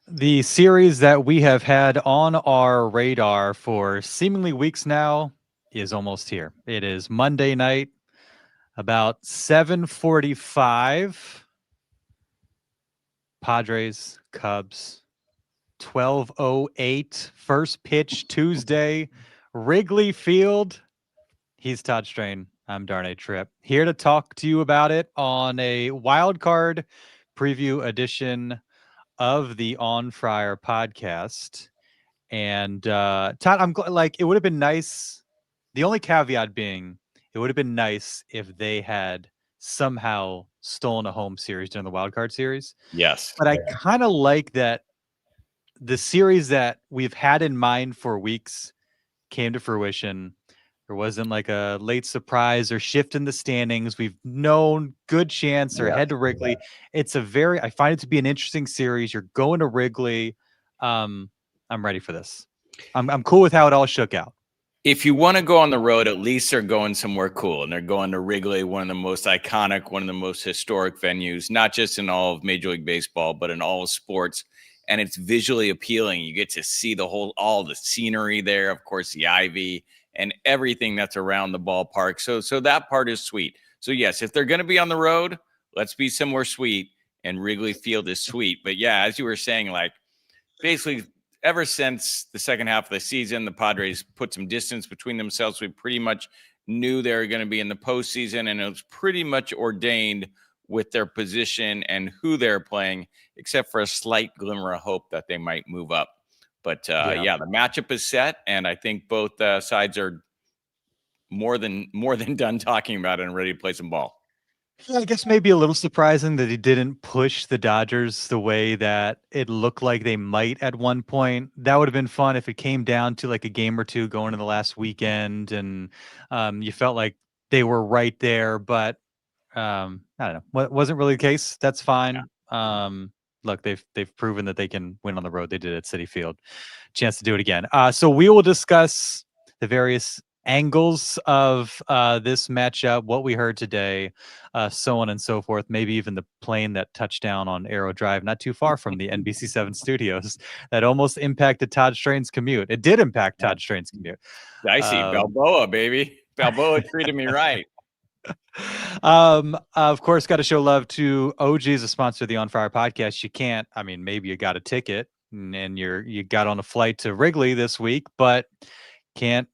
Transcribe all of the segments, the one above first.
The series that we have had on our radar for seemingly weeks now is almost here. It is Monday night, about 7:45. Padres, Cubs, 12:08. First pitch Tuesday, Wrigley Field. He's Todd Strain. I'm Darnay Tripp. Here to talk to you about it on a wild card preview edition of the On Friar podcast. And Todd, like, it would have been nice. The only caveat being, it would have been nice if they had somehow stolen a home series during the wild card series. Yes. But I kind of like that the series that we've had in mind for weeks came to fruition. There wasn't like a late surprise or shift in the standings. We've known good chance or head to Wrigley. I find it to be an interesting series. You're going to Wrigley. I'm ready for this. I'm cool with how it all shook out. If you want to go on the road, at least they're going somewhere cool. And they're going to Wrigley, one of the most iconic, one of the most historic venues, not just in all of Major League Baseball, but in all of sports. And it's visually appealing. You get to see all the scenery there, of course, the ivy and everything that's around the ballpark. So that part is sweet. So yes, if they're going to be on the road, let's be somewhere sweet. And Wrigley Field is sweet. But yeah, as you were saying, like basically ever since the second half of the season, the Padres put some distance between themselves. We pretty much knew they were going to be in the postseason, and it was pretty much ordained with their position and who they're playing, except for a slight glimmer of hope that they might move up. But yeah, the matchup is set, and I think both sides are more than done talking about it and ready to play some ball. Yeah, I guess maybe a little surprising that he didn't push the Dodgers the way that it looked like they might at one point. That would have been fun if it came down to like a game or two going in the last weekend, and you felt like they were right there. But I don't know. Wasn't really the case. That's fine. Look, they've proven that they can win on the road. They did it at Citi Field. Chance to do it again. So we will discuss the various angles of this matchup, what we heard today, so on and so forth. Maybe even the plane that touched down on Arrow Drive, not too far from the NBC 7 studios, that almost impacted Todd Strain's commute. It did impact Todd Strain's commute. Dicey, Balboa, baby. Balboa treated me right. Of course, got to show love to OG's, a sponsor of the On Fire podcast. You can't, I mean, maybe you got a ticket and you got on a flight to Wrigley this week, but can't,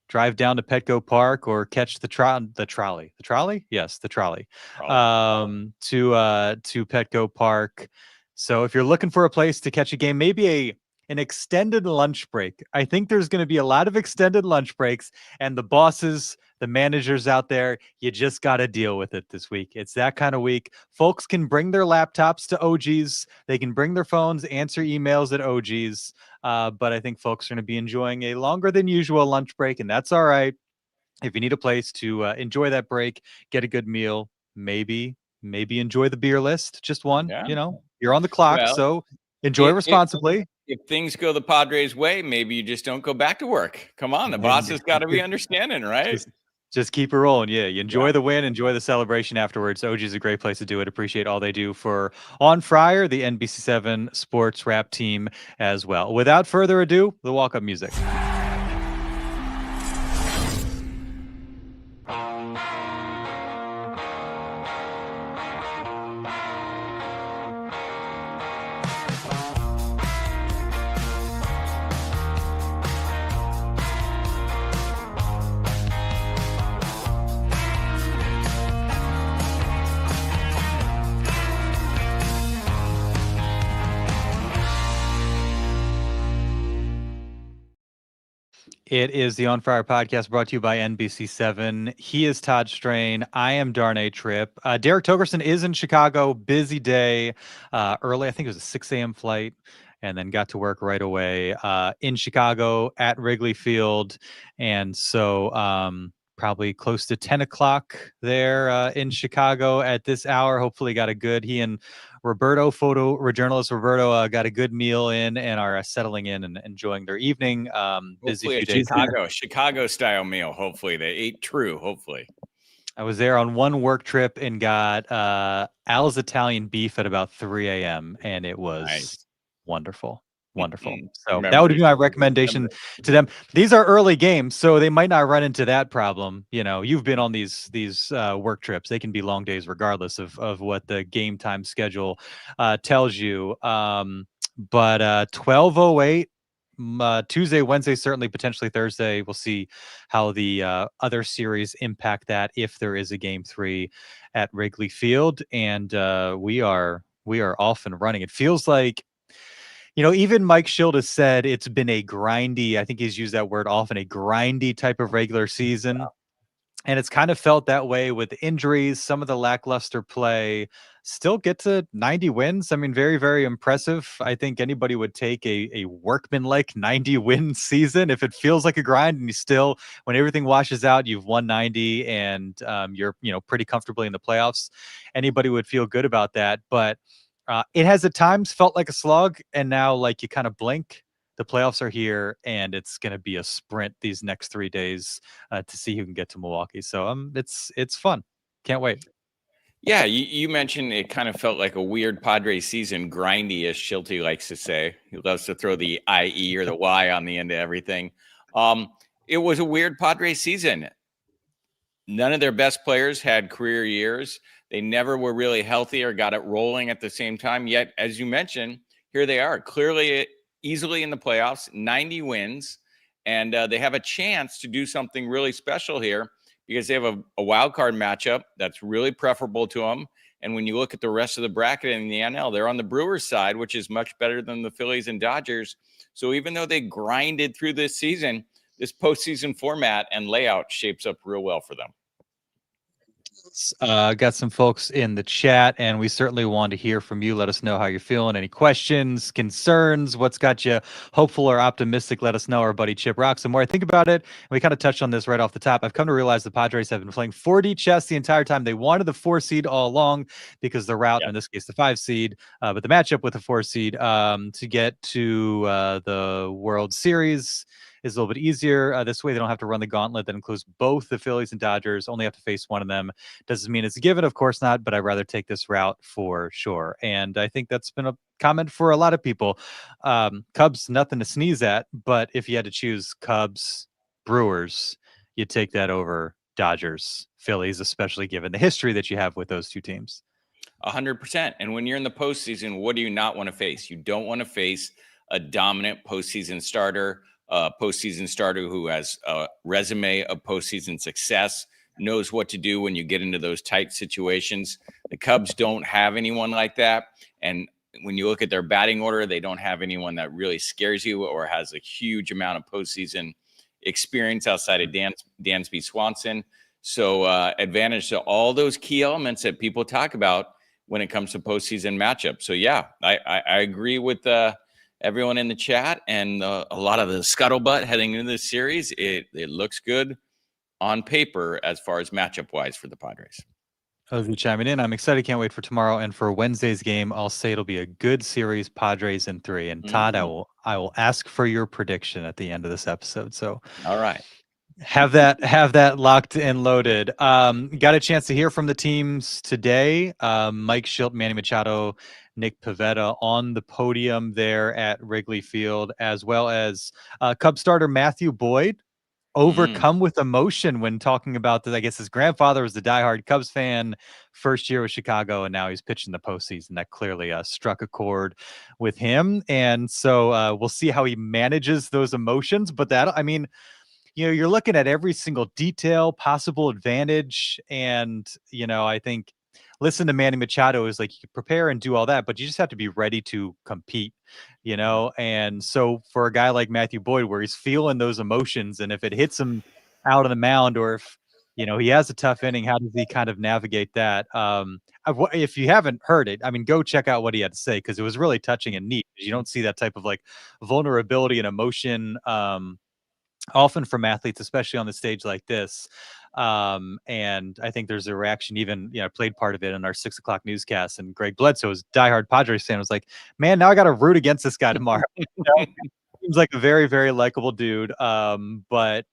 drive down to Petco Park or catch the trolley. Yes, the trolley. To Petco Park. So if you're looking for a place to catch a game, maybe an extended lunch break. I think there's going to be a lot of extended lunch breaks, and the bosses, the managers out there, you just got to deal with it this week. It's that kind of week. Folks can bring their laptops to OG's. They can bring their phones, answer emails at OG's. But I think folks are going to be enjoying a longer than usual lunch break, and that's all right. If you need a place to enjoy that break, get a good meal, maybe enjoy the beer list, just one. You're on the clock, so enjoy responsibly. If things go the Padres' way, maybe you just don't go back to work. Come on, the boss has got to be understanding, right? Just keep it rolling. Yeah, you enjoy the win, enjoy the celebration afterwards. OG is a great place to do it. Appreciate all they do for On Friar, the NBC 7 sports rap team as well. Without further ado, the walk-up music. It is the On Fire podcast brought to you by NBC 7. He is Todd Strain. I am Darnay Tripp. Derek Togerson is in Chicago. Busy day. Early, I think it was a 6 a.m. flight, and then got to work right away in Chicago at Wrigley Field. And so probably close to 10 o'clock there in Chicago at this hour. Hopefully got a good, he and Roberto, journalist Roberto, got a good meal in and are settling in and enjoying their evening. Busy few days. Chicago style meal. Hopefully they ate true. Hopefully. I was there on one work trip and got Al's Italian beef at about 3 a.m. and it was wonderful. Wonderful. So that would be Memories. my recommendation to them. These are early games, so they might not run into that problem. You've been on these work trips. They can be long days regardless of what the game time schedule tells you. But 12:08 Tuesday, Wednesday, certainly potentially Thursday. We'll see how the other series impact that if there is a game 3 at Wrigley Field, and we are off and running. It feels like even Mike Shildt has said it's been a grindy, I think he's used that word often, a grindy type of regular season. And it's kind of felt that way with injuries, some of the lackluster play. Still get to 90 wins. I mean, very, very impressive. I think anybody would take a workman-like 90-win season if it feels like a grind and you still, when everything washes out, you've won 90 and you're, pretty comfortably in the playoffs. Anybody would feel good about that. But it has at times felt like a slog, and now like you kind of blink, the playoffs are here, and it's going to be a sprint these next 3 days to see who can get to Milwaukee. So it's fun. Can't wait. Yeah, you mentioned it kind of felt like a weird Padres season, grindy, as Shilty likes to say. He loves to throw the IE or the Y on the end of everything. It was a weird Padres season. None of their best players had career years. They never were really healthy or got it rolling at the same time. Yet, as you mentioned, here they are, clearly easily in the playoffs, 90 wins, and they have a chance to do something really special here because they have a wild card matchup that's really preferable to them. And when you look at the rest of the bracket in the NL, they're on the Brewers side, which is much better than the Phillies and Dodgers. So even though they grinded through this season, this postseason format and layout shapes up real well for them. Got some folks in the chat, and we certainly want to hear from you. Let us know how you're feeling. Any questions, concerns, what's got you hopeful or optimistic? Let us know. Our buddy Chip Rocks. The more I think about it, and we kind of touched on this right off the top, I've come to realize the Padres have been playing 4D chess the entire time. They wanted the 4 seed all along because the route, in this case, the 5 seed, but the matchup with the 4 seed to get to the World Series is a little bit easier. This way, they don't have to run the gauntlet that includes both the Phillies and Dodgers. Only have to face one of them. Doesn't mean it's a given, of course not, but I'd rather take this route for sure. And I think that's been a comment for a lot of people. Cubs, nothing to sneeze at, but if you had to choose Cubs, Brewers, you'd take that over Dodgers, Phillies, especially given the history that you have with those two teams. 100%. And when you're in the postseason, what do you not want to face? You don't want to face a dominant postseason starter who has a resume of postseason success, knows what to do when you get into those tight situations. The Cubs don't have anyone like that. And when you look at their batting order, they don't have anyone that really scares you or has a huge amount of postseason experience outside of Dansby Swanson. So advantage to all those key elements that people talk about when it comes to postseason matchups. So yeah, I agree with everyone in the chat and a lot of the scuttlebutt heading into this series. It looks good on paper as far as matchup wise for the Padres. As we chiming in, I'm excited. Can't wait for tomorrow and for Wednesday's game. I'll say it'll be a good series, Padres in 3. And Todd, I will ask for your prediction at the end of this episode. So all right, have that locked and loaded. Got a chance to hear from the teams today. Mike Shildt, Manny Machado, Nick Pivetta on the podium there at Wrigley Field, as well as Cub starter Matthew Boyd, overcome with emotion when talking about this. I guess his grandfather was a diehard Cubs fan, first year with Chicago, and now he's pitching the postseason. That clearly struck a chord with him. And so we'll see how he manages those emotions. But you're looking at every single detail, possible advantage. And, I think listen to Manny Machado is like, you can prepare and do all that, but you just have to be ready to compete, And so for a guy like Matthew Boyd, where he's feeling those emotions, and if it hits him out on the mound, or if, he has a tough inning, how does he kind of navigate that? If you haven't heard it, go check out what he had to say, because it was really touching and neat. You don't see that type of like vulnerability and emotion often from athletes, especially on the stage like this. And I think there's a reaction, even, played part of it in our 6 o'clock newscast. And Greg Bledsoe's diehard Padres fan was like, man, now I got to root against this guy tomorrow. Seems like a very, very likable dude. But,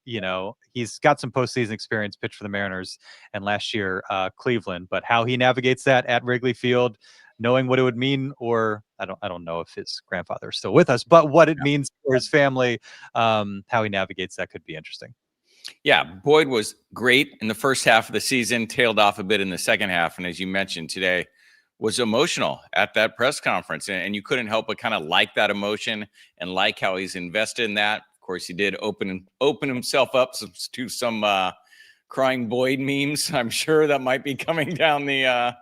he's got some postseason experience, pitched for the Mariners and last year, Cleveland. But how he navigates that at Wrigley Field, knowing what it would mean, or I don't know if his grandfather is still with us, but what it means for his family, how he navigates that could be interesting. Yeah, Boyd was great in the first half of the season, tailed off a bit in the second half, and as you mentioned today, was emotional at that press conference, and you couldn't help but kind of like that emotion and like how he's invested in that. Of course, he did open himself up to some crying Boyd memes. I'm sure that might be coming down the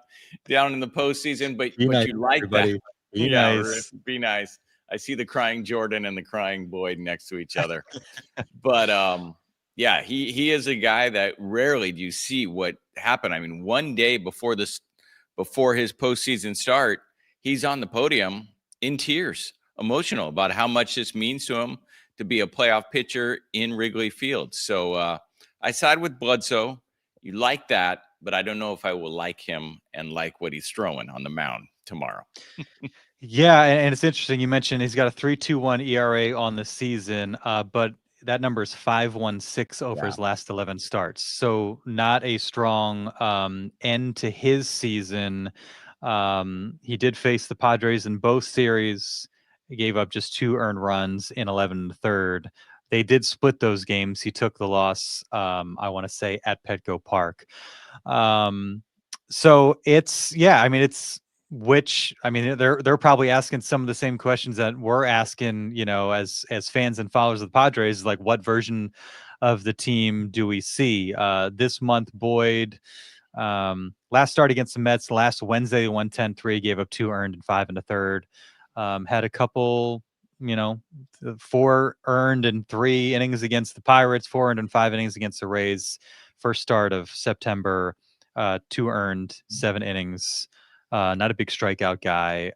down in the postseason, but Be nice, you like everybody. that. Be Yeah, nice. be nice. I see the crying Jordan and the crying Boyd next to each other. But yeah, he is a guy that rarely do you see what happened. I mean, one day before his postseason start, he's on the podium in tears, emotional about how much this means to him to be a playoff pitcher in Wrigley Field. So I side with Bledsoe. You like that, but I don't know if I will like him and like what he's throwing on the mound tomorrow. Yeah, and it's interesting. You mentioned he's got a 3.21 ERA on the season, but that number is 5.16 over his last 11 starts. So not a strong end to his season. He did face the Padres in both series. He gave up just 2 earned runs in 11 and a third. They did split those games. He took the loss, I want to say, at Petco Park. So it's, yeah, I mean, they're probably asking some of the same questions that we're asking, as fans and followers of the Padres, like what version of the team do we see this month? Boyd, last start against the Mets last Wednesday, 110-3, gave up 2 earned and 5 and a third. Had a couple, 4 earned and 3 innings against the Pirates, 4 earned and 5 innings against the Rays. First start of September, 2 earned, 7 innings. Not a big strikeout guy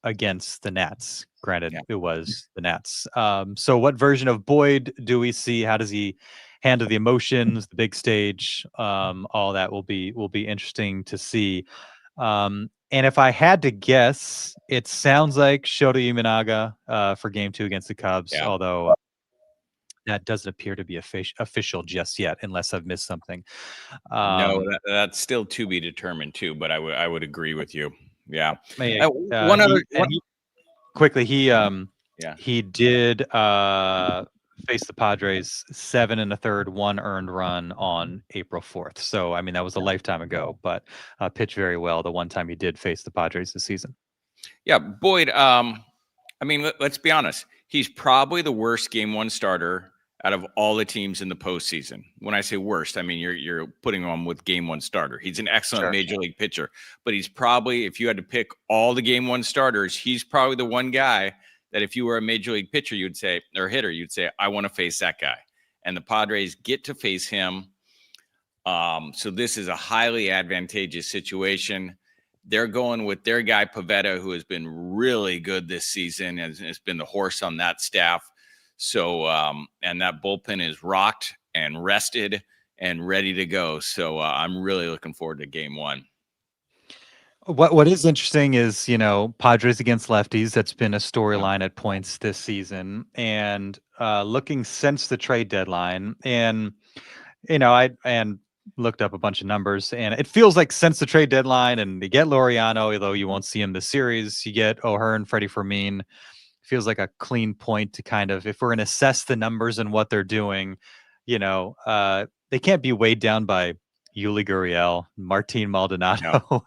against the Nats. Granted, it was the Nats. So what version of Boyd do we see? How does he handle the emotions, the big stage? All that will be interesting to see. And if I had to guess, it sounds like Shota Imanaga for Game 2 against the Cubs, although that doesn't appear to be official just yet, unless I've missed something. No, that's still to be determined too. But I would agree with you. Yeah. Quickly, he did face the Padres 7 and a third, 1 earned run on April 4th. So I mean that was a lifetime ago, but pitched very well the one time he did face the Padres this season. Yeah, Boyd. I mean, let's be honest. He's probably the worst Game 1 starter out of all the teams in the postseason. When I say worst, I mean you're putting him with Game 1 starter. He's an excellent major league pitcher, but he's probably, if you had to pick all the Game 1 starters, he's probably the one guy that if you were a major league pitcher, you'd say, or hitter, you'd say, I want to face that guy. And the Padres get to face him. So this is a highly advantageous situation. They're going with their guy, Pivetta, who has been really good this season and has been the horse on that staff. So, and that bullpen is rocked and rested and ready to go. So I'm really looking forward to Game 1. What is interesting is, Padres against lefties. That's been a storyline at points this season. And looking since the trade deadline, and I looked up a bunch of numbers, and it feels like since the trade deadline, and they get Laureano, although you won't see him this series, you get O'Hearn, Freddie Fermin. Feels like a clean point to kind of, if we're going to assess the numbers and what they're doing, they can't be weighed down by Yuli Gurriel, Martin Maldonado,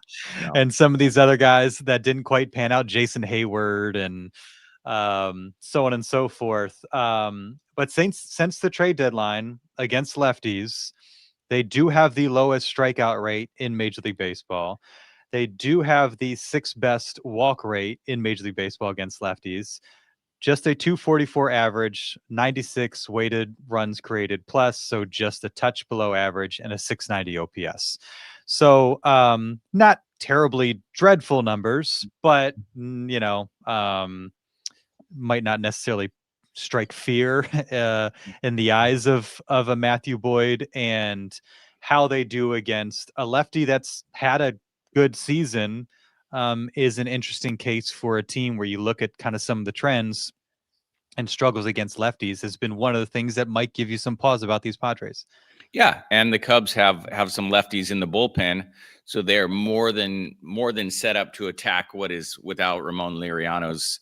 and some of these other guys that didn't quite pan out, Jason Hayward, and so on and so forth. But since the trade deadline against lefties, they do have the lowest strikeout rate in Major League Baseball. They do have the 6th best walk rate in Major League Baseball against lefties. Just a 244 average, 96 weighted runs created plus, so just a touch below average, and a 690 OPS. So not terribly dreadful numbers, but might not necessarily strike fear in the eyes of a Matthew Boyd. And how they do against a lefty that's had a good season is an interesting case for a team where you look at kind of some of the trends, and struggles against lefties has been one of the things that might give you some pause about these Padres. Yeah, and the Cubs have some lefties in the bullpen, so they're more than set up to attack what is without Ramon Liriano's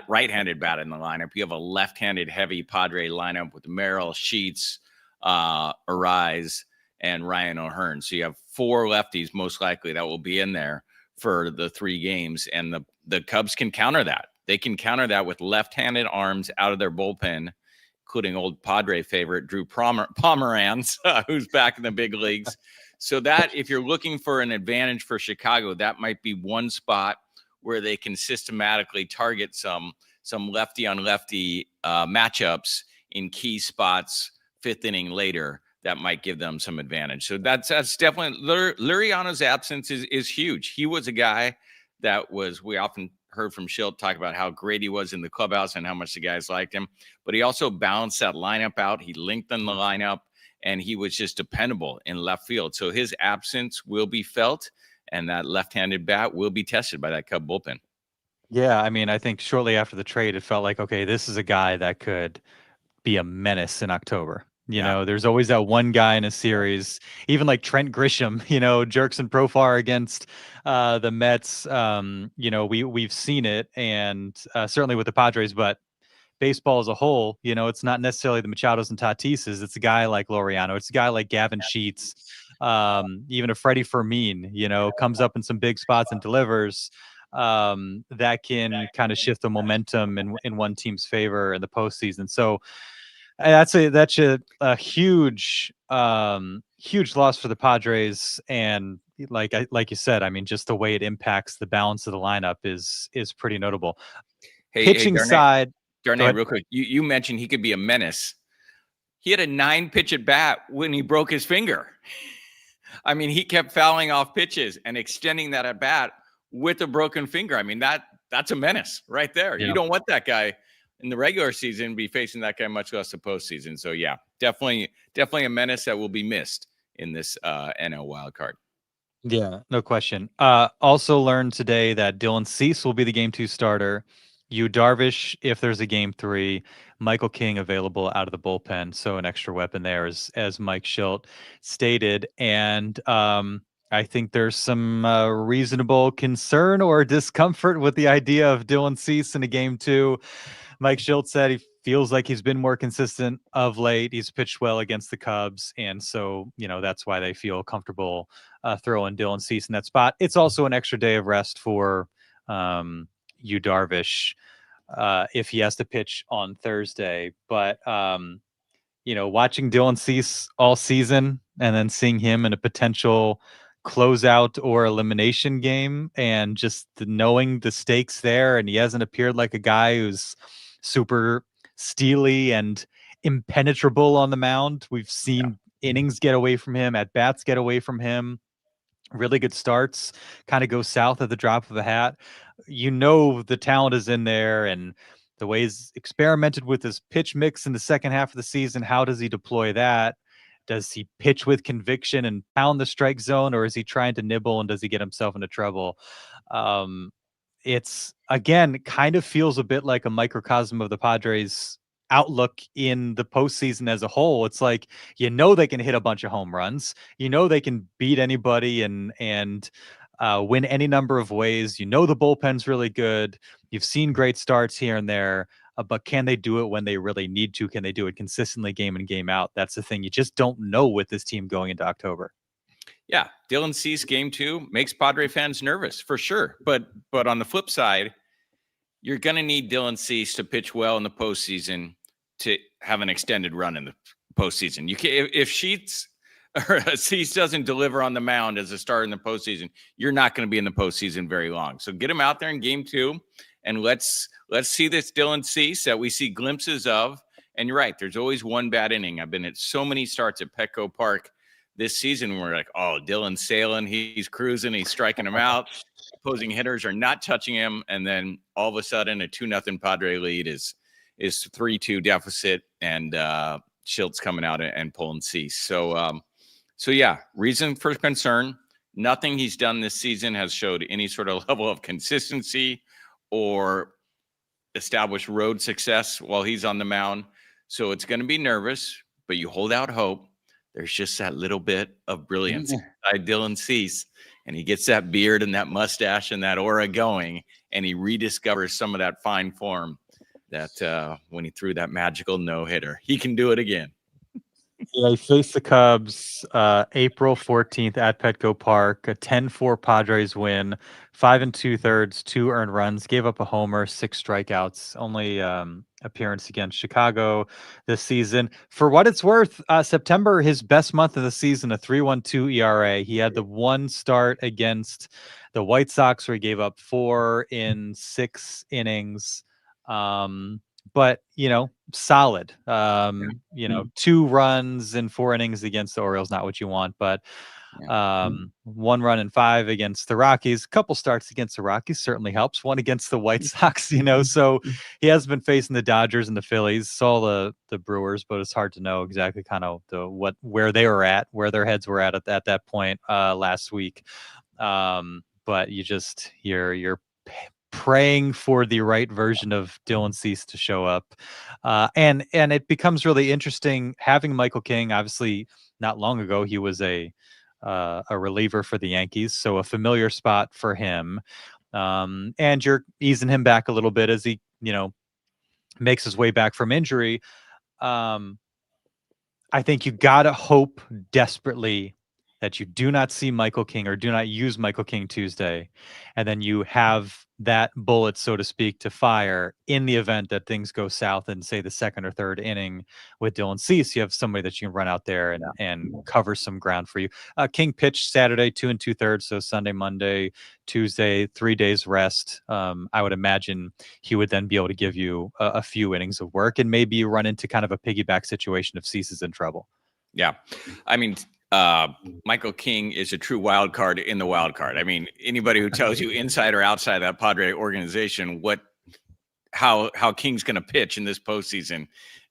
right-handed bat in the lineup. You have a left-handed heavy Padre lineup with Merrill, Sheets, Arise, and Ryan O'Hearn. So you have 4 lefties most likely that will be in there for the 3 games, and the Cubs can counter that. They can counter that with left-handed arms out of their bullpen, including old Padre favorite Drew Pomeranz, who's back in the big leagues. So that if you're looking for an advantage for Chicago, that might be one spot where they can systematically target some lefty on lefty matchups in key spots 5th inning later. That might give them some advantage. So that's definitely Liriano's absence is huge. He was a guy that we often heard from Shildt talk about how great he was in the clubhouse and how much the guys liked him, but he also balanced that lineup out. He lengthened the lineup, and he was just dependable in left field. So his absence will be felt, and that left-handed bat will be tested by that Cub bullpen. Yeah, I mean, I think shortly after the trade, it felt like, okay, this is a guy that could be a menace in October. There's always that one guy in a series, even like Trent Grisham, jerks and Profar against the Mets. We've seen it, and certainly with the Padres, but baseball as a whole, it's not necessarily the Machados and Tatises. It's a guy like Laureano. It's a guy like Gavin Sheets, even a Freddie Fermin, comes up in some big spots and delivers. That can kind of shift the momentum in one team's favor in the postseason. So that's a huge loss for the Padres, and like you said, I mean, just the way it impacts the balance of the lineup is pretty notable. Pitching side, Darnay, real quick, you mentioned he could be a menace. He had a 9-pitch at bat when he broke his finger. I mean, he kept fouling off pitches and extending that at bat with a broken finger. I mean, that's a menace right there. Yeah. You don't want that guy in the regular season be facing that guy, much less the postseason. So yeah, definitely a menace that will be missed in this NL wild card. Yeah, no question. Also learned today that Dylan Cease will be the game 2 starter. Yu Darvish, if there's a game 3, Michael King available out of the bullpen. So an extra weapon there, as Mike Shildt stated. And I think there's some reasonable concern or discomfort with the idea of Dylan Cease in a game 2. Mike Shildt said he feels like he's been more consistent of late. He's pitched well against the Cubs. And so, that's why they feel comfortable throwing Dylan Cease in that spot. It's also an extra day of rest for Yu Darvish if he has to pitch on Thursday. But, watching Dylan Cease all season and then seeing him in a potential closeout or elimination game, and just knowing the stakes there, and he hasn't appeared like a guy who's super steely and impenetrable on the mound. We've seen innings get away from him, at bats get away from him, really good starts kind of go south at the drop of a hat. The talent is in there, and the way he's experimented with his pitch mix in the second half of the season, how does he deploy that? Does he pitch with conviction and pound the strike zone, or is he trying to nibble, and does he get himself into trouble? It's, again, kind of feels a bit like a microcosm of the Padres' outlook in the postseason as a whole. It's like, they can hit a bunch of home runs. They can beat anybody and win any number of ways. The bullpen's really good. You've seen great starts here and there, but can they do it when they really need to? Can they do it consistently game in, game out? That's the thing. You just don't know with this team going into October. Yeah, Dylan Cease game 2 makes Padre fans nervous for sure. But on the flip side, you're going to need Dylan Cease to pitch well in the postseason to have an extended run in the postseason. You can, if Sheets or Cease doesn't deliver on the mound as a starter in the postseason, you're not going to be in the postseason very long. So get him out there in game 2, and let's see this Dylan Cease that we see glimpses of. And you're right, there's always one bad inning. I've been at so many starts at Petco Park this season where we're like, oh, Dylan's sailing, he's cruising, he's striking him out. Opposing hitters are not touching him, and then all of a sudden a 2-0 Padre lead is 3-2 deficit, and Shilt's coming out and pulling Cease. So yeah, reason for concern. Nothing he's done this season has showed any sort of level of consistency or established road success while he's on the mound. So it's going to be nervous, but you hold out hope there's just that little bit of brilliance inside Dylan Cease, and he gets that beard and that mustache and that aura going, and he rediscovers some of that fine form that when he threw that magical no-hitter. He can do it again. Yeah, he faced the Cubs April 14th at Petco Park, a 10-4 Padres win, 5 2/3, 2 earned runs, gave up a homer, 6 strikeouts, only appearance against Chicago this season. For what it's worth, September, his best month of the season, a 3.12 ERA. He had the one start against the White Sox where he gave up 4 in 6 innings. But solid. 2 runs in 4 innings against the Orioles, not what you want, but 1 run in 5 against the Rockies. A couple starts against the Rockies certainly helps. 1 against the White Sox, so he has been facing the Dodgers and the Phillies. Saw the Brewers, but it's hard to know exactly kind of where they were at, where their heads were at that point last week. But you're praying for the right version of Dylan Cease to show up. And it becomes really interesting having Michael King. Obviously, not long ago, he was a reliever for the Yankees, so a familiar spot for him. And you're easing him back a little bit as he, makes his way back from injury. I think you got to hope desperately that you do not see Michael King or do not use Michael King Tuesday. And then you have that bullet, so to speak, to fire in the event that things go south in, say, the second or third inning with Dylan Cease. You have somebody that you can run out there and cover some ground for you. King pitched Saturday, 2 2/3. So Sunday, Monday, Tuesday, 3 days rest. I would imagine he would then be able to give you a few innings of work, and maybe you run into kind of a piggyback situation if Cease is in trouble. Yeah. I mean, Michael King is a true wild card in the wild card. I mean, anybody who tells you inside or outside that Padre organization how King's going to pitch in this postseason,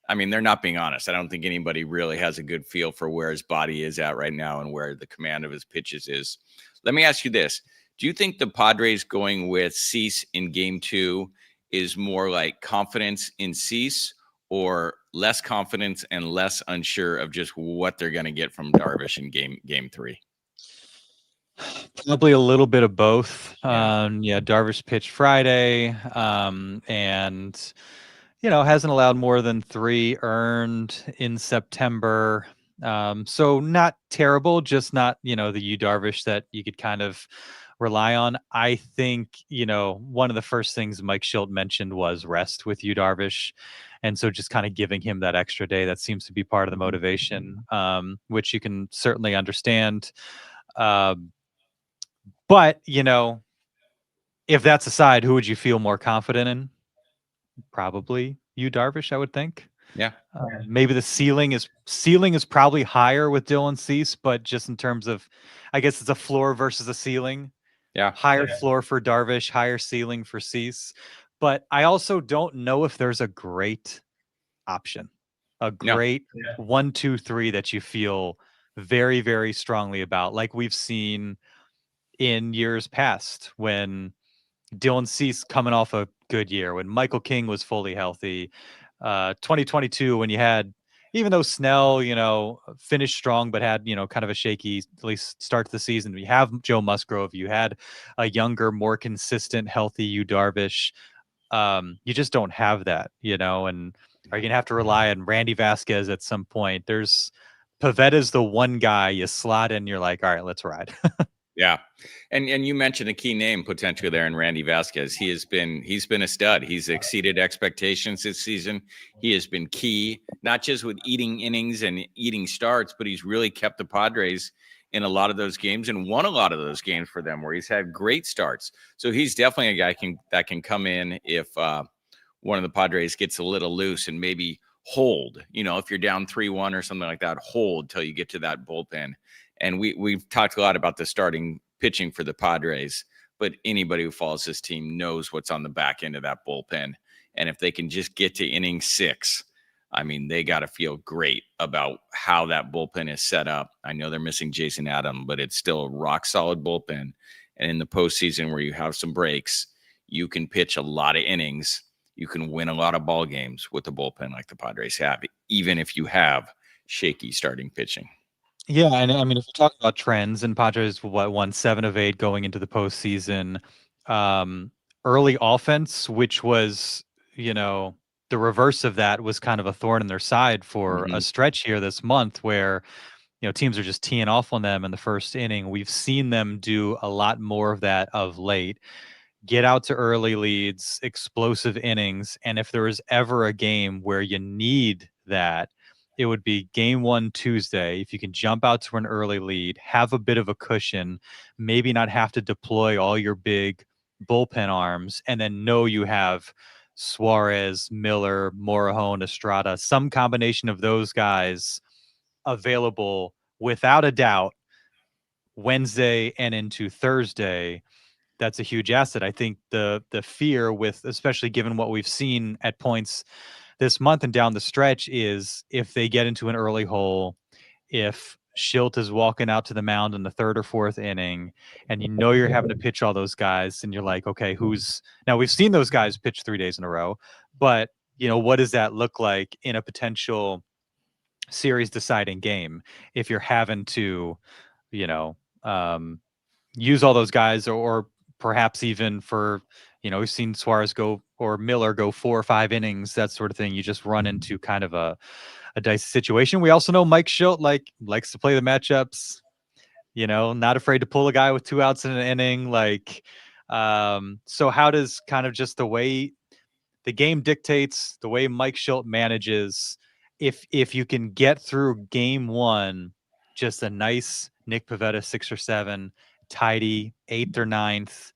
I mean, they're not being honest. I don't think anybody really has a good feel for where his body is at right now and where the command of his pitches is. Let me ask you this. Do you think the Padres going with Cease in game 2 is more like confidence in Cease, or less confidence and less unsure of just what they're going to get from Darvish in game 3? Probably a little bit of both. Darvish pitched Friday, and hasn't allowed more than 3 earned in September. So not terrible, just not the Yu Darvish that you could kind of rely on. I think one of the first things Mike Shildt mentioned was rest with Yu Darvish. And so just kind of giving him that extra day, that seems to be part of the motivation, which you can certainly understand. But, if that's aside, who would you feel more confident in? Probably Yu Darvish, I would think. Yeah. Maybe the ceiling is probably higher with Dylan Cease, but just in terms of, I guess it's a floor versus a ceiling. Yeah. Higher floor for Darvish, higher ceiling for Cease. But I also don't know if there's a great option, a great 1, 2, 3 that you feel very, very strongly about, like we've seen in years past when Dylan Cease coming off a good year, when Michael King was fully healthy, 2022 when you had, even though Snell, finished strong but had, kind of a shaky at least start to the season. You have Joe Musgrove, you had a younger, more consistent, healthy Yu Darvish. You just don't have that, and are you gonna have to rely on Randy Vasquez at some point? Pivetta's the one guy you slot in, you're like, all right, let's ride. Yeah. And you mentioned a key name potentially there in Randy Vasquez. He's been a stud. He's exceeded expectations this season. He has been key, not just with eating innings and eating starts, but he's really kept the Padres in a lot of those games and won a lot of those games for them where he's had great starts. So he's definitely a guy that can come in if one of the Padres gets a little loose and maybe hold, if you're down 3-1 or something like that, hold till you get to that bullpen. And we've talked a lot about the starting pitching for the Padres, but anybody who follows this team knows what's on the back end of that bullpen. And if they can just get to inning 6, I mean, they got to feel great about how that bullpen is set up. I know they're missing Jason Adam, but it's still a rock solid bullpen. And in the postseason where you have some breaks, you can pitch a lot of innings. You can win a lot of ball games with the bullpen like the Padres have, even if you have shaky starting pitching. Yeah, and I mean, if we talk about trends, and Padres won 7 of 8 going into the postseason. Um, Early offense, which was, you know, the reverse of that, was kind of a thorn in their side for a Mhm. stretch here this month, where teams are just teeing off on them in the first inning. We've seen them do a lot more of that of late. Get out to early leads, explosive innings, and if there is ever a game where you need that, it would be game 1 Tuesday. If you can jump out to an early lead, have a bit of a cushion, maybe not have to deploy all your big bullpen arms, and then know you have Suarez, Miller, Morejon, Estrada, some combination of those guys available without a doubt Wednesday and into Thursday. That's a huge asset. I think the fear with, especially given what we've seen at points this month and down the stretch, is if they get into an early hole, if Shildt is walking out to the mound in the third or fourth inning, and you're having to pitch all those guys, and you're like, okay, who's now? We've seen those guys pitch 3 days in a row, but what does that look like in a potential series deciding game if you're having to, you know, um, use all those guys, or perhaps even for, we've seen Suarez go or Miller go 4 or 5 innings, that sort of thing. You just run into kind of a dicey situation. We also know Mike Shildt likes to play the matchups, not afraid to pull a guy with 2 outs in an inning. So how does kind of just the way the game dictates, the way Mike Shildt manages, if you can get through game 1, just a nice Nick Pivetta 6 or 7, tidy 8th or 9th,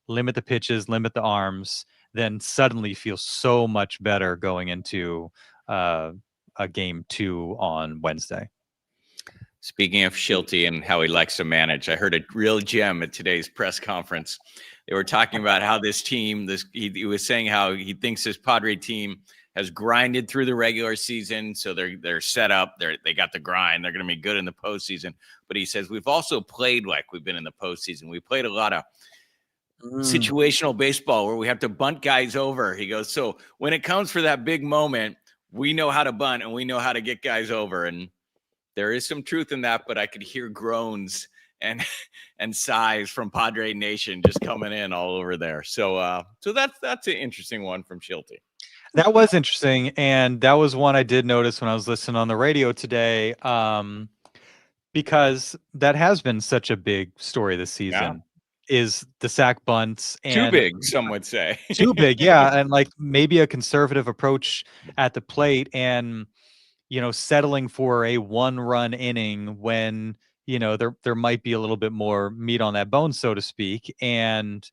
limit the pitches, limit the arms, then suddenly feel so much better going into uh, a game 2 on Wednesday. Speaking of Shilty and how he likes to manage, I heard a real gem at today's press conference. They were talking about how this team, he was saying how he thinks this Padre team has grinded through the regular season, so they're set up. They got the grind. They're going to be good in the postseason. But he says we've also played like we've been in the postseason. We played a lot of situational baseball where we have to bunt guys over. He goes, so when it comes for that big moment, we know how to bunt and we know how to get guys over. And there is some truth in that, but I could hear groans and and sighs from Padre Nation just coming in all over there. So that's an interesting one from Shilty. That was interesting, and that was one I did notice when I was listening on the radio today, because that has been such a big story this Yeah, season, is the sack bunts, too and big, some would say. too big, yeah, and, like, maybe a conservative approach at the plate, and, settling for a one-run inning when, there might be a little bit more meat on that bone, so to speak, and,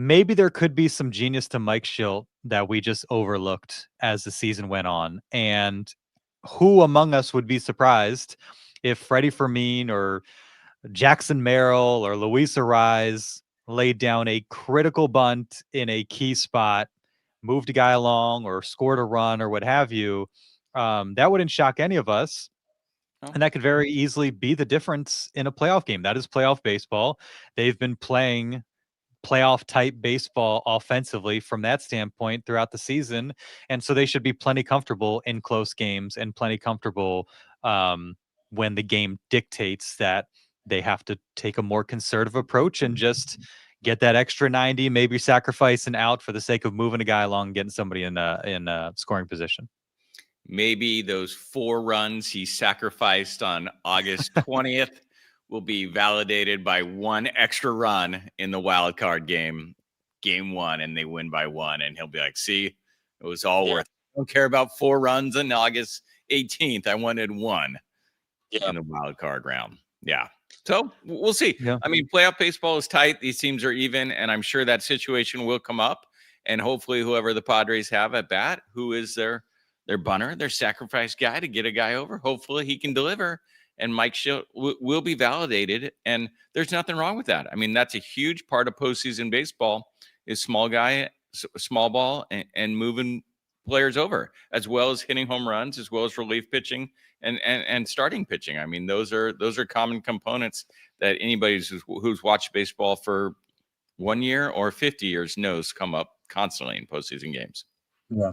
maybe there could be some genius to Mike Shildt that we just overlooked as the season went on. And who among us would be surprised if Freddie Fermin or Jackson Merrill or Luis Arise laid down a critical bunt in a key spot, moved a guy along, or scored a run or what have you? That wouldn't shock any of us. Oh. And that could very easily be the difference in a playoff game. That is playoff baseball. They've been playing playoff type baseball offensively from that standpoint throughout the season. And so they should be plenty comfortable in close games and plenty comfortable when the game dictates that they have to take a more conservative approach and just get that extra 90, maybe sacrifice an out for the sake of moving a guy along and getting somebody in scoring position. Maybe those 4 runs he sacrificed on August 20th will be validated by one extra run in the wild card game, game 1, and they win by 1. And he'll be like, see, it was all worth it. I don't care about 4 runs on August 18th. I wanted 1 in the wild card round. Yeah. So we'll see. Yeah. I mean, playoff baseball is tight. These teams are even, and I'm sure that situation will come up. And hopefully, whoever the Padres have at bat, who is their bunter, their sacrifice guy to get a guy over, hopefully he can deliver. And Mike Shildt will be validated. And there's nothing wrong with that. I mean, that's a huge part of postseason baseball is small ball, and moving players over, as well as hitting home runs, as well as relief pitching and starting pitching. I mean, those are common components that anybody who's watched baseball for 1 year or 50 years knows come up constantly in postseason games. Yeah.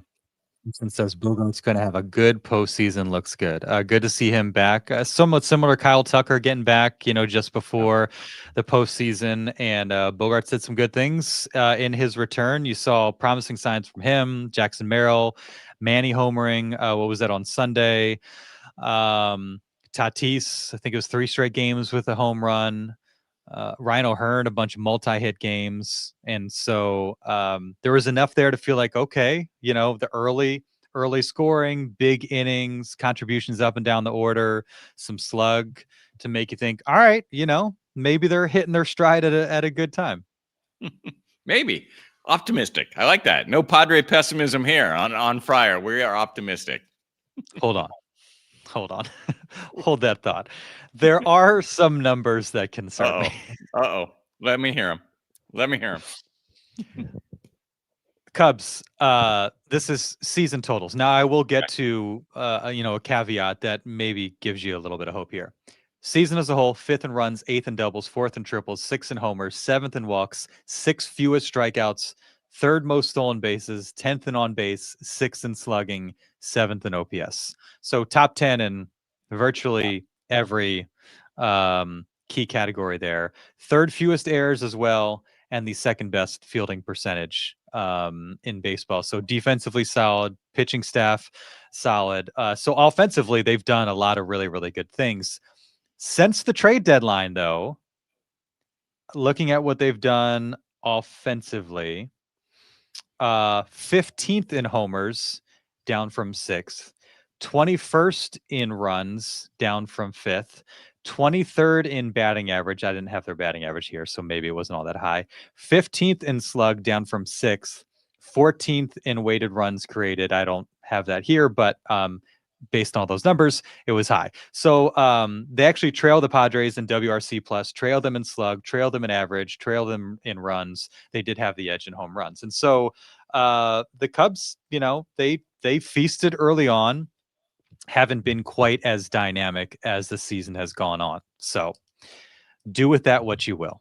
And says Bogart's going to have a good postseason. Looks good. Good to see him back. Somewhat similar, Kyle Tucker getting back, just before the postseason. And Bogart said some good things in his return. You saw promising signs from him, Jackson Merrill, Manny homering. What was that on Sunday? Tatis, I think it was 3 straight games with a home run. Ryan O'Hearn, a bunch of multi-hit games. And so there was enough there to feel like, okay, the early scoring, big innings, contributions up and down the order, some slug to make you think, all right, maybe they're hitting their stride at a good time. Maybe. Optimistic. I like that. No Padre pessimism here on Friar. We are optimistic. Hold on. Hold that thought. There are some numbers that concern me. Let me hear them. Cubs, this is season totals. Now I will get to a caveat that maybe gives you a little bit of hope here. Season as a whole, 5th in runs, 8th in doubles, 4th in triples, 6th in homers, 7th in walks, 6th fewest strikeouts, 3rd most stolen bases, 10th in on base, 6th in slugging, 7th in OPS. So top 10 in virtually every key category there. 3rd fewest errors as well, and the 2nd best fielding percentage in baseball. So defensively solid, pitching staff solid. So offensively, they've done a lot of really, really good things. Since the trade deadline, though, looking at what they've done offensively, 15th in homers, down from 6th, 21st in runs, down from 5th, 23rd in batting average. I didn't have their batting average here, so maybe it wasn't all that high. 15th in slug, down from 6th, 14th in weighted runs created. I don't have that here, but based on all those numbers, it was high. So they actually trail the Padres in WRC plus, trail them in slug, trail them in average, trail them in runs. They did have the edge in home runs. And so the Cubs, they feasted early on, haven't been quite as dynamic as the season has gone on. So do with that what you will.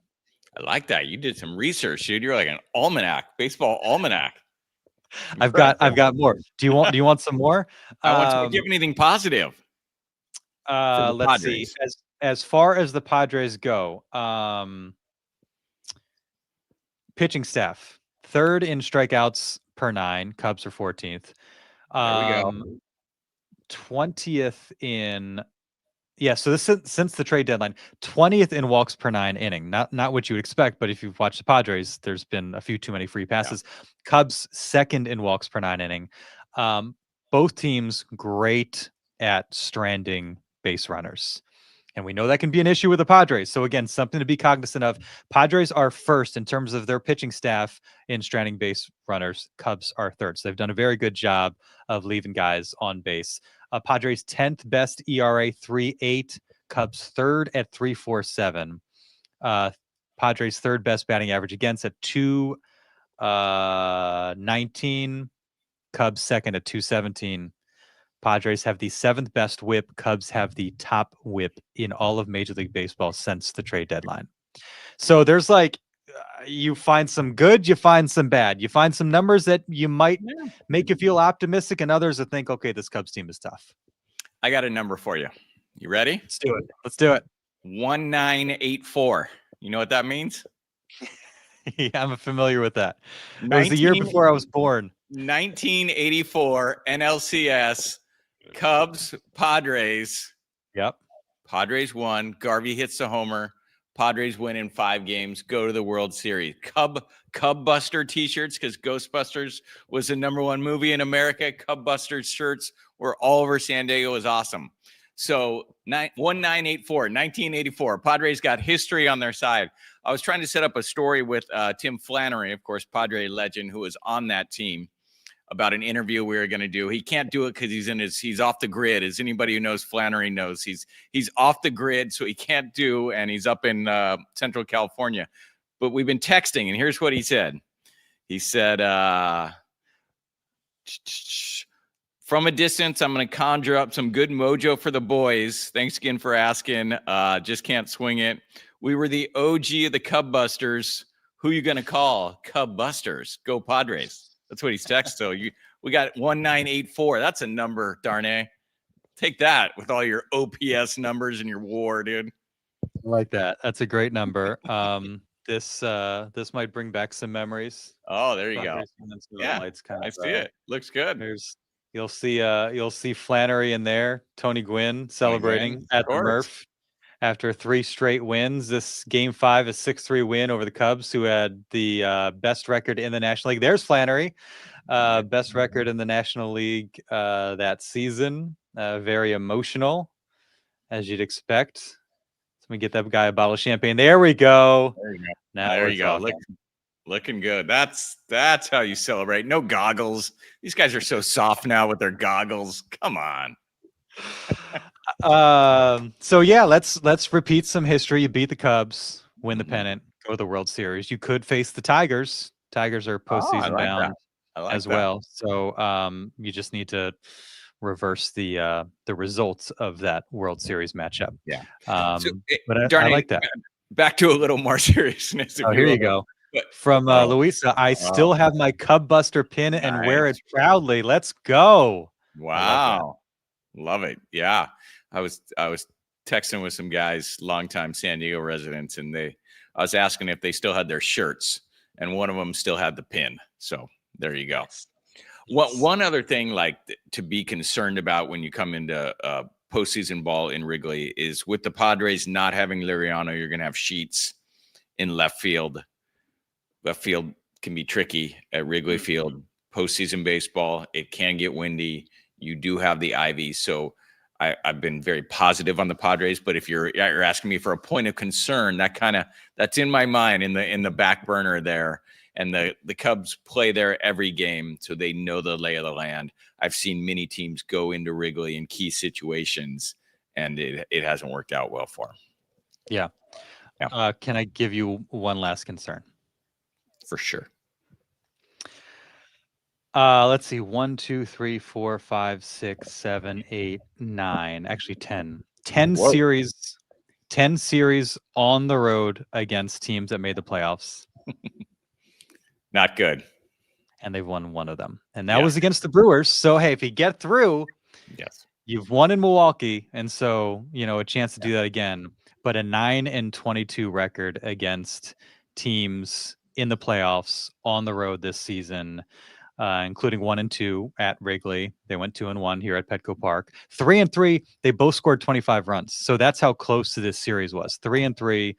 I like that. You did some research, dude. You're like an almanac, baseball almanac. I've got more. Do you want some more? I want to give anything positive. Let's see. As far as the Padres go, pitching staff, 3rd in strikeouts per 9. Cubs are 14th. There we go. 20th in so this is since the trade deadline, 20th in walks per 9 inning. Not what you would expect, but if you've watched the Padres, there's been a few too many free passes. Yeah. Cubs 2nd in walks per 9 inning. Both teams great at stranding base runners. And we know that can be an issue with the Padres. So again, something to be cognizant of. Padres are 1st in terms of their pitching staff in stranding base runners. Cubs are 3rd. So they've done a very good job of leaving guys on base. Padres 10th best ERA 3.8. Cubs 3rd at 3.47. Padres 3rd best batting average against at 2.19. Cubs 2nd at 2.17. Padres have the 7th best whip. Cubs have the top whip in all of Major League Baseball since the trade deadline. So there's you find some good, you find some bad. You find some numbers that you might make you feel optimistic, and others that think, okay, this Cubs team is tough. I got a number for you. You ready? Let's do it. 1984. You know what that means? Yeah, I'm familiar with that. It was the year before I was born. 1984 NLCS. Cubs, Padres. Yep. Padres won. Garvey hits the homer. Padres win in 5 games, go to the World Series. Cub Buster t-shirts, because Ghostbusters was the #1 movie in America. Cub Busters shirts were all over San Diego. It was awesome. So 1984. Padres got history on their side. I was trying to set up a story with Tim Flannery, of course, Padre legend, who was on that team, about an interview we were going to do. He can't do it because he's off the grid. As anybody who knows Flannery knows, he's off the grid, so he can't do, and he's up in Central California. But we've been texting, and here's what he said. He said, from a distance, I'm going to conjure up some good mojo for the boys. Thanks again for asking. Just can't swing it. We were the OG of the Cub Busters. Who you going to call? Cub Busters. Go Padres. That's what he's texted. So We got 1984. That's a number, Darnay. Take that with all your OPS numbers and your WAR, dude. I like that. That's a great number. This might bring back some memories. Oh, there you go. Yeah, lights kind I of, see it. Looks good. You'll see Flannery in there, Tony Gwynn celebrating at the Murph after 3 straight wins. This game 5, a 6-3 win over the Cubs, who had the best record in the National League. There's Flannery, best record in the National League that season. Very emotional, as you'd expect. Let me get that guy a bottle of champagne. There we go. There you go. Now there you go. Looking good. That's how you celebrate. No goggles. These guys are so soft now with their goggles. Come on. So yeah, let's repeat some history. You beat the Cubs, win the pennant, go to the World Series. You could face the Tigers. Tigers are postseason bound as well. So you just need to reverse the results of that World Series matchup. Yeah. But I like that. Back to a little more seriousness. Here you go. From Louisa, I still have my Cub Buster pin and wear it proudly. Let's go. Wow. Love it. Yeah. I was texting with some guys, longtime San Diego residents, and I was asking if they still had their shirts, and one of them still had the pin. So there you go. One other thing like to be concerned about when you come into postseason ball in Wrigley is with the Padres not having Liriano, you're going to have Sheets in left field. Left field can be tricky at Wrigley Field. Postseason baseball, it can get windy. You do have the Ivy. So I've been very positive on the Padres. But if you're asking me for a point of concern, that's in my mind in the back burner there. And the Cubs play there every game, so they know the lay of the land. I've seen many teams go into Wrigley in key situations, and it hasn't worked out well for them. Yeah. Can I give you one last concern? For sure. Let's see. 1, 2, 3, 4, 5, 6, 7, 8, 9. Actually, 10. 10 series. 10 series on the road against teams that made the playoffs. Not good. And they've won one of them. And that was against the Brewers. So, hey, if you get through, you've won in Milwaukee. And so, a chance to do that again. But a 9-22 record against teams in the playoffs on the road this season, including 1-2 at Wrigley. They went 2-1 here at Petco Park. 3-3, they both scored 25 runs. So that's how close to this series was. 3-3,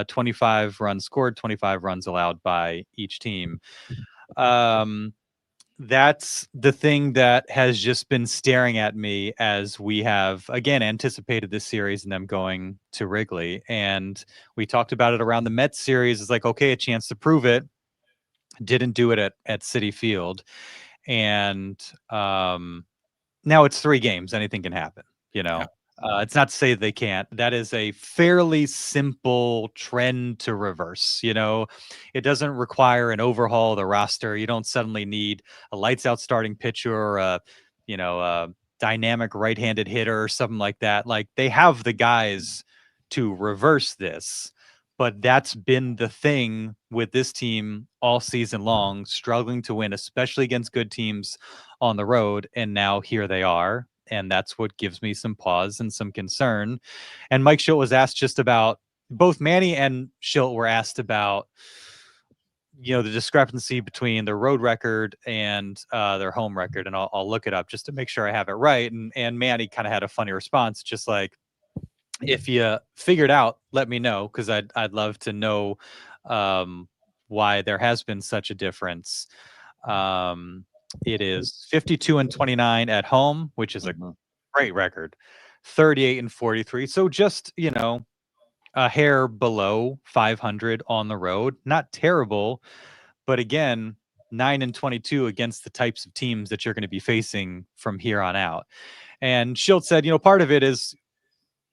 25 runs scored, 25 runs allowed by each team. That's the thing that has just been staring at me as we have, again, anticipated this series and them going to Wrigley. And we talked about it around the Mets series. It's like, okay, a chance to prove it. Didn't do it at Citi Field. And now it's 3 games. Anything can happen, It's not to say they can't. That is a fairly simple trend to reverse. It doesn't require an overhaul of the roster. You don't suddenly need a lights out starting pitcher or a dynamic right-handed hitter or something like that. Like, they have the guys to reverse this, but that's been the thing with this team all season long, struggling to win, especially against good teams on the road. And now here they are. And that's what gives me some pause and some concern. And Mike Shildt was asked just about, both Manny and Shildt were asked about, the discrepancy between their road record and their home record. And I'll look it up just to make sure I have it right. And Manny kind of had a funny response, just like, if you figured out, let me know, because I'd love to know why there has been such a difference. It is 52-29 at home, which is a great record. 38-43. So just, a hair below 500 on the road. Not terrible, but again, 9-22 against the types of teams that you're going to be facing from here on out. And Shildt said, part of it is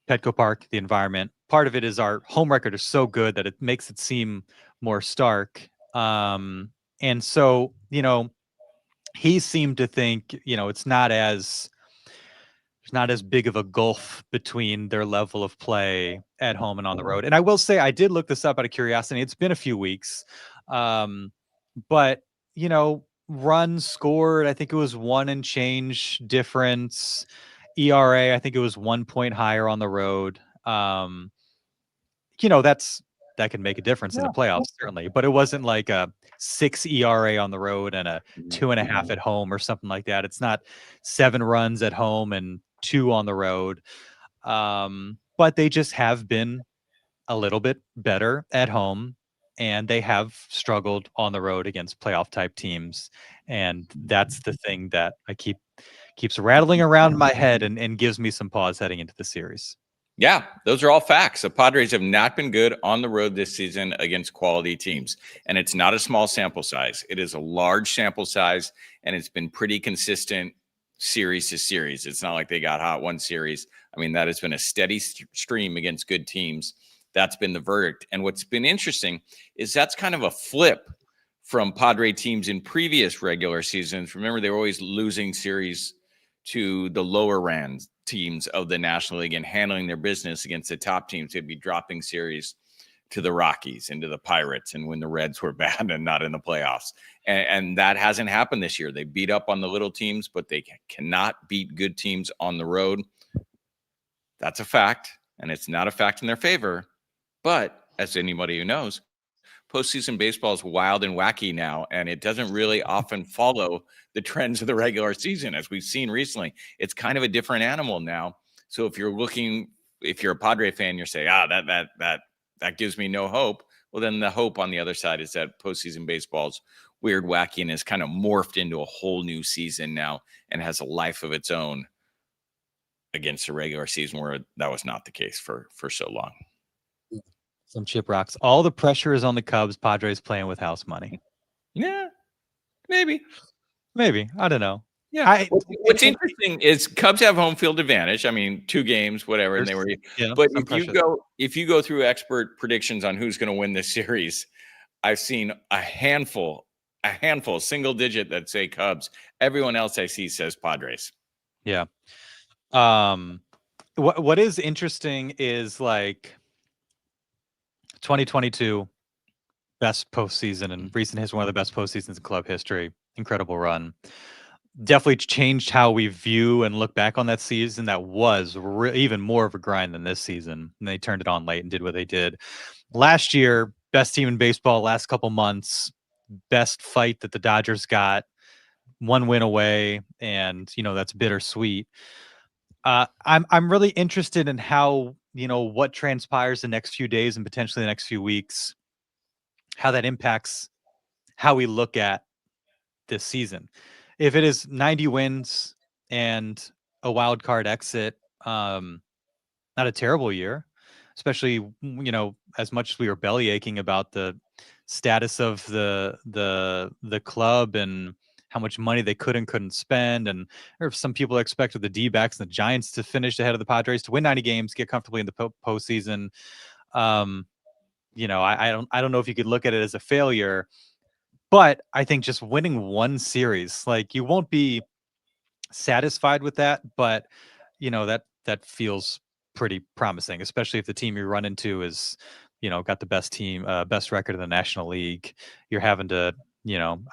Petco Park, the environment. Part of it is our home record is so good that it makes it seem more stark. And so, he seemed to think, it's not as big of a gulf between their level of play at home and on the road. And I will say, I did look this up out of curiosity. It's been a few weeks. But, runs scored, I think it was 1 and change difference. ERA, I think it was 1 point higher on the road. That can make a difference in the playoffs, certainly. But it wasn't like a 6 ERA on the road and a 2.5 at home or something like that. It's not 7 runs at home and 2 on the road. But they just have been a little bit better at home, and they have struggled on the road against playoff type teams. And that's the thing that keeps rattling around in my head and gives me some pause heading into the series. Yeah, those are all facts. The Padres have not been good on the road this season against quality teams. And it's not a small sample size. It is a large sample size, and it's been pretty consistent series to series. It's not like they got hot one series. I mean, that has been a steady stream against good teams. That's been the verdict. And what's been interesting is that's kind of a flip from Padre teams in previous regular seasons. Remember, they were always losing series to the lower round teams of the National League and handling their business against the top teams. They'd be dropping series to the Rockies and to the Pirates, and when the Reds were bad and not in the playoffs. And that hasn't happened this year. They beat up on the little teams, but they cannot beat good teams on the road. That's a fact, and it's not a fact in their favor. But as anybody who knows, postseason baseball is wild and wacky now, and it doesn't really often follow the trends of the regular season, as we've seen recently. It's kind of a different animal now. So if you're a Padre fan, you're saying, that gives me no hope. Well, then the hope on the other side is that postseason baseball's weird, wacky, and has kind of morphed into a whole new season now and has a life of its own against the regular season, where that was not the case for so long. Some chip rocks. All the pressure is on the Cubs. Padres playing with house money. Yeah, maybe. I don't know. Yeah. What's interesting is Cubs have home field advantage. I mean, 2 games, whatever, and they were. Yeah, but if you go through expert predictions on who's going to win this series, I've seen a handful, single digit that say Cubs. Everyone else I see says Padres. Yeah. What is interesting is like 2022 best postseason in recent history, one of the best postseasons in club history. Incredible run. Definitely changed how we view and look back on that season. That was even more of a grind than this season. And they turned it on late and did what they did. Last year, best team in baseball last couple months, best fight that the Dodgers got, 1 win away, and that's bittersweet. I'm really interested in how, what transpires the next few days and potentially the next few weeks, how that impacts how we look at this season. If it is 90 wins and a wild card exit, not a terrible year, especially, as much as we were belly aching about the status of the club and how much money they could and couldn't spend. And or some people expected the D-backs and the Giants to finish ahead of the Padres to win 90 games, get comfortably in the postseason. I don't know if you could look at it as a failure, but I think just winning one series, like, you won't be satisfied with that, but that feels pretty promising, especially if the team you run into is, got the best record in the National League. You're having to,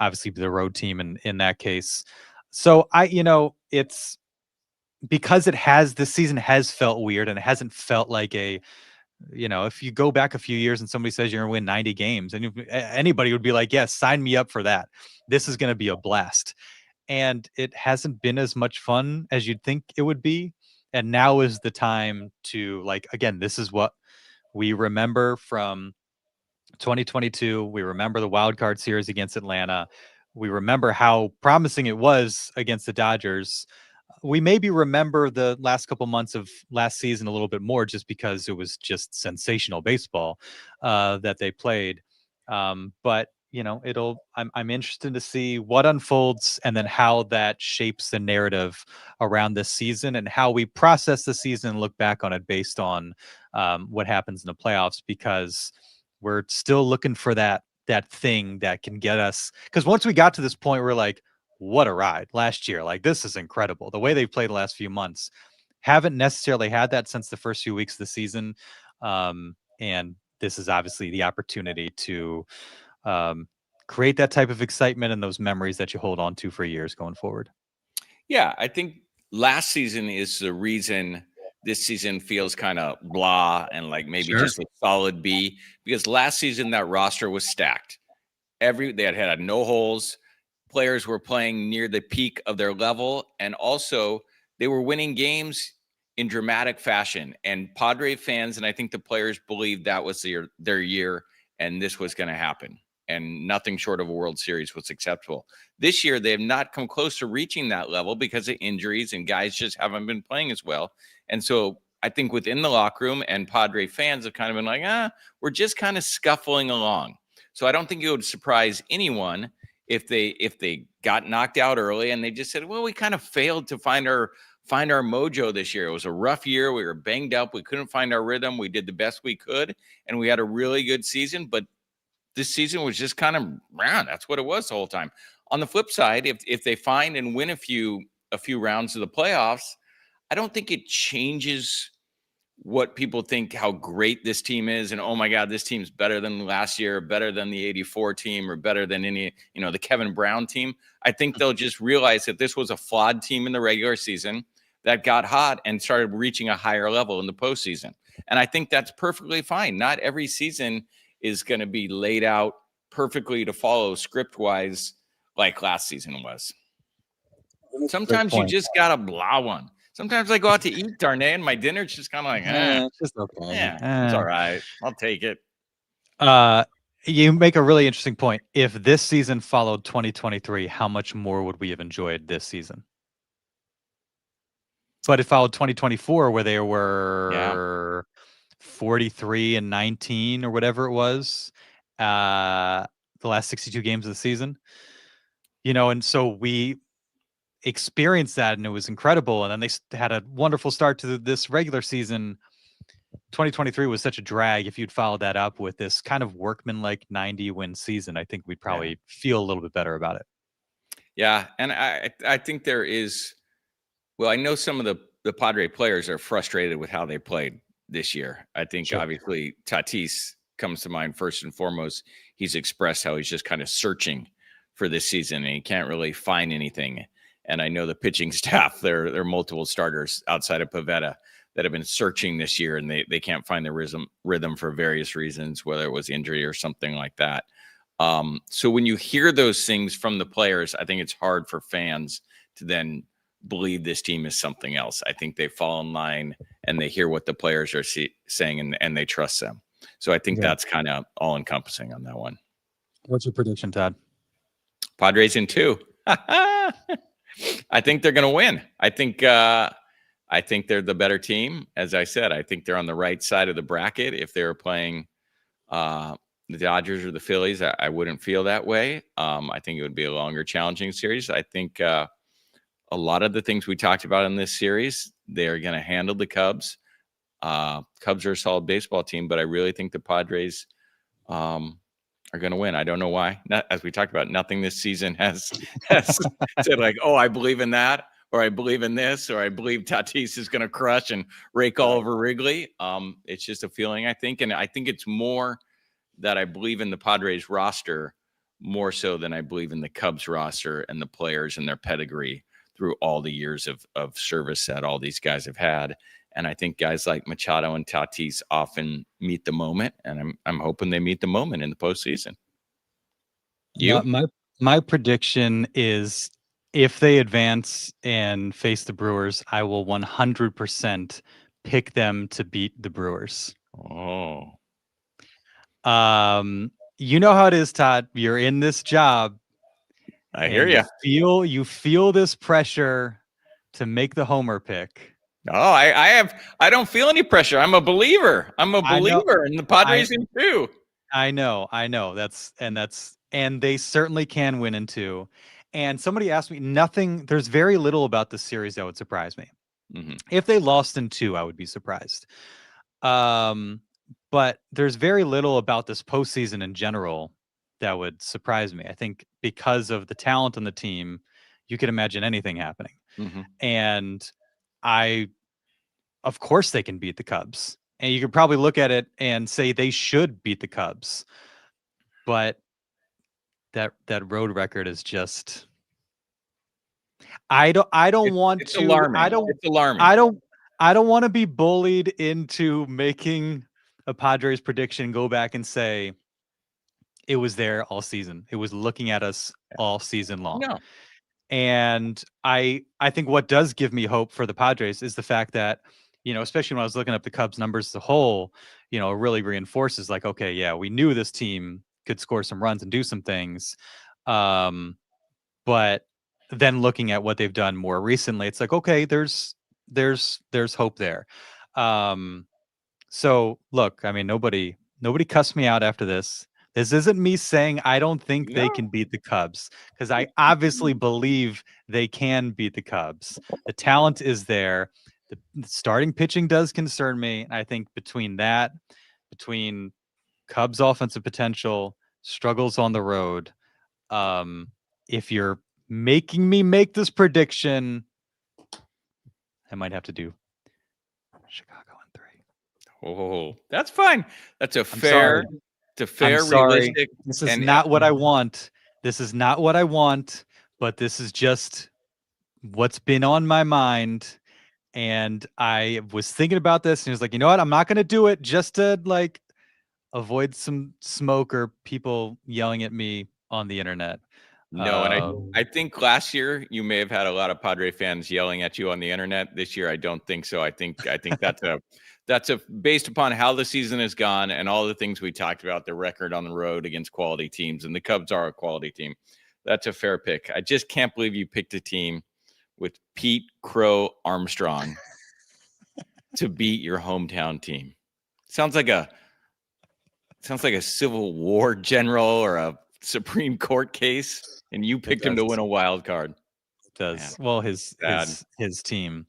obviously be the road team in that case. So it's because this season has felt weird, and it hasn't felt like if you go back a few years and somebody says you're going to win 90 games, and anybody would be like, yes, sign me up for that. This is going to be a blast. And it hasn't been as much fun as you'd think it would be. And now is the time to, like, again, this is what we remember from 2022. We remember the wild card series against Atlanta. We remember how promising it was against the Dodgers. We maybe remember the last couple months of last season a little bit more, just because it was just sensational baseball that they played. But I'm interested to see what unfolds, and then how that shapes the narrative around this season, and how we process the season and look back on it based on what happens in the playoffs, because we're still looking for that thing that can get us. Because once we got to this point, we're like, what a ride last year. Like, this is incredible. The way they've played the last few months, haven't necessarily had that since the first few weeks of the season. And this is obviously the opportunity to create that type of excitement and those memories that you hold on to for years going forward. Yeah, I think last season is the reason this season feels kind of blah and like maybe just a solid B, because last season that roster was stacked. They had no holes. Players were playing near the peak of their level, and also they were winning games in dramatic fashion. And Padre fans, and I think the players, believed that was their year, and this was going to happen. And nothing short of a World Series was acceptable. This year, they have not come close to reaching that level because of injuries, and guys just haven't been playing as well. And so I think within the locker room and Padre fans have kind of been like, we're just kind of scuffling along. So I don't think it would surprise anyone if they got knocked out early and they just said, well, we kind of failed to find our mojo this year. It was a rough year. We were banged up. We couldn't find our rhythm. We did the best we could, and we had a really good season, but this season was just kind of round. That's what it was the whole time. On the flip side, if they find and win a few rounds of the playoffs, I don't think it changes what people think how great this team is, and oh my God, this team's better than last year, better than the '84 team, or better than the Kevin Brown team. I think they'll just realize that this was a flawed team in the regular season that got hot and started reaching a higher level in the postseason. And I think that's perfectly fine. Not every season is going to be laid out perfectly to follow script wise like last season was. Sometimes you just got to blah one. Sometimes I go out to eat, Darnay, and my dinner's just kind of like, it's just okay. It's all right. I'll take it. You make a really interesting point. If this season followed 2023, how much more would we have enjoyed this season? But it followed 2024, where they were 43 and 19 or whatever it was, the last 62 games of the season. And so we experienced that, and it was incredible. And then they had a wonderful start to this regular season. 2023 was such a drag. If you'd followed that up with this kind of workman-like 90-win season, I think we'd probably feel a little bit better about it. Yeah, and I think there is. Well, I know some of the Padre players are frustrated with how they played this year. I think obviously Tatis comes to mind first and foremost. He's expressed how he's just kind of searching for this season, and he can't really find anything. And I know the pitching staff, there are multiple starters outside of Pivetta that have been searching this year, and they can't find the rhythm for various reasons, whether it was injury or something like that. So when you hear those things from the players, I think it's hard for fans to then believe this team is something else. I think they fall in line and they hear what the players are saying, and they trust them. So I think that's kind of all encompassing on that one. What's your prediction, Todd? Padres in 2. I think they're going to win. I think they're the better team. As I said, I think they're on the right side of the bracket. If they were playing the Dodgers or the Phillies, I wouldn't feel that way. I think it would be a longer, challenging series. I think a lot of the things we talked about in this series, they're going to handle the Cubs. Cubs are a solid baseball team, but I really think the Padres are going to win. I don't know why. As we talked about, nothing this season has said like, oh, I believe in that, or I believe in this, or I believe Tatis is going to crush and rake all over Wrigley. It's just a feeling, I think. And I think it's more that I believe in the Padres roster more so than I believe in the Cubs roster and the players and their pedigree through all the years of service that all these guys have had. And I think guys like Machado and Tatis often meet the moment, and I'm hoping they meet the moment in the postseason. You? My prediction is if they advance and face the Brewers, I will 100% pick them to beat the Brewers. Oh. You know how it is, Todd. You're in this job. I hear you. You feel this pressure to make the homer pick. No, I don't feel any pressure. I'm a believer. I'm a believer in the Padres in 2. I know. And they certainly can win in 2. And somebody asked me, there's very little about this series that would surprise me. Mm-hmm. If they lost in 2, I would be surprised. But there's very little about this postseason in general that would surprise me. I think because of the talent on the team, you could imagine anything happening. Mm-hmm. And of course they can beat the Cubs. And you could probably look at it and say they should beat the Cubs. But that road record is just. I don't want It's to. alarming. It's alarming. I don't want to be bullied into making a Padres prediction. Go back and say it was there all season. It was looking at us all season long. No, And I think what does give me hope for the Padres is the fact that, especially when I was looking up the Cubs numbers as a whole, really reinforces like, okay, yeah, we knew this team could score some runs and do some things. But then looking at what they've done more recently, it's like, okay, there's hope there. So look, I mean, nobody cussed me out after this. This isn't me saying I don't think they no. can beat the Cubs, because I obviously believe they can beat the Cubs. The talent is there. The starting pitching does concern me. I think between Cubs offensive potential, struggles on the road, if you're making me make this prediction, I might have to do Chicago in 3. Oh, that's fine. That's a I'm sorry. fair, it's a I'm fair, sorry. realistic, This is and not what I want. This is not what I want, but this is just what's been on my mind. And I was thinking about this and was like, you know what? I'm not going to do it just to like avoid some smoke or people yelling at me on the internet. no, and I think last year you may have had a lot of Padre fans yelling at you on the internet. This year, I don't think so. I think that's a based upon how the season has gone and all the things we talked about, the record on the road against quality teams, and the Cubs are a quality team. That's a fair pick. I just can't believe you picked a team with Pete Crow Armstrong to beat your hometown team. Sounds like a Civil War general or a Supreme Court case, and you picked him to win a wild card. It does. Man, Well, his team.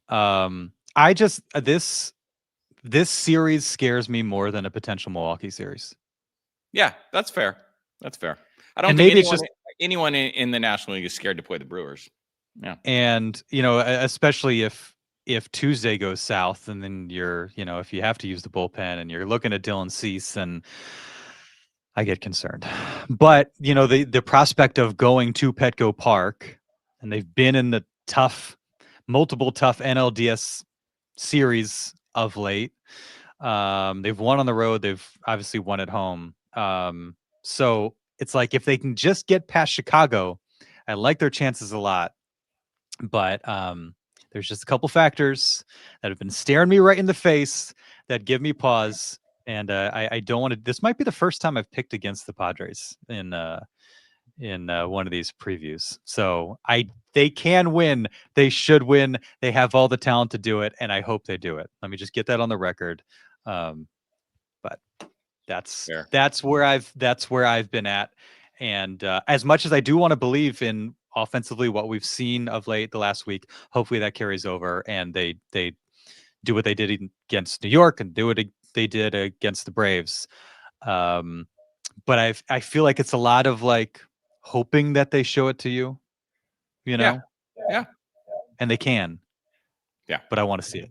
I just this series scares me more than a potential Milwaukee series. Yeah, that's fair. That's fair. I don't And think maybe it's anyone in the National League is scared to play the Brewers. Yeah. And especially if Tuesday goes south, and then you're, if you have to use the bullpen and you're looking at Dylan Cease, then I get concerned. But the prospect of going to Petco Park, and they've been in the multiple tough NLDS series of late. They've won on the road. They've obviously won at home. So it's like if they can just get past Chicago, I like their chances a lot. But there's just a couple factors that have been staring me right in the face that give me pause. And I don't want to. This might be the first time I've picked against the Padres in one of these previews. So they can win. They should win. They have all the talent to do it, and I hope they do it. Let me just get that on the record. But that's where I've been at. And as much as I do want to believe in offensively what we've seen of late the last week, hopefully that carries over and they do what they did against New York and do what they did against the Braves. But I feel like it's a lot of like hoping that they show it to you, Yeah. And they can. Yeah. But I want to see it.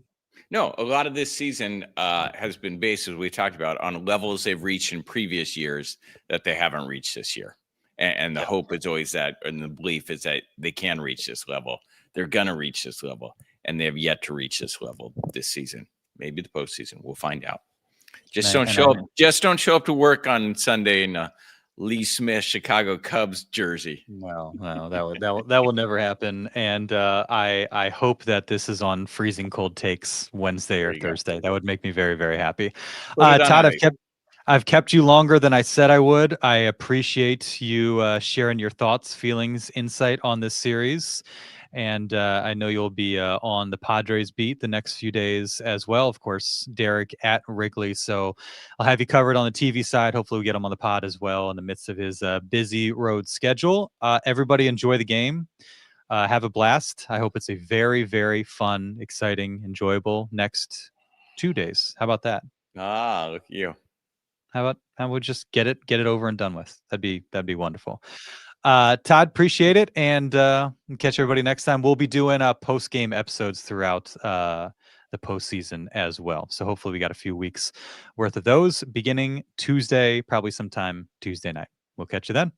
No, a lot of this season has been based, as we talked about, on levels they've reached in previous years that they haven't reached this year. And the hope is always that, and the belief is that they can reach this level. They're going to reach this level, and they have yet to reach this level this season. Maybe the postseason. We'll find out. Just don't show up to work on Sunday in Lee Smith Chicago Cubs jersey. Well, that will never happen. And I hope that this is on Freezing Cold Takes Wednesday or Thursday. That would make me very, very happy. Todd, I've kept you longer than I said I would. I appreciate you sharing your thoughts, feelings, insight on this series. And I know you'll be on the Padres beat the next few days as well. Of course, Derek at Wrigley. So I'll have you covered on the TV side. Hopefully we get him on the pod as well in the midst of his busy road schedule. Everybody enjoy the game. Have a blast. I hope it's a very, very fun, exciting, enjoyable next 2 days. How about that? Look at you. How about we just get it over and done with? That'd be wonderful. Todd, appreciate it, and catch everybody next time. We'll be doing post-game episodes throughout the postseason as well. So hopefully we got a few weeks worth of those beginning Tuesday, probably sometime Tuesday night. We'll catch you then.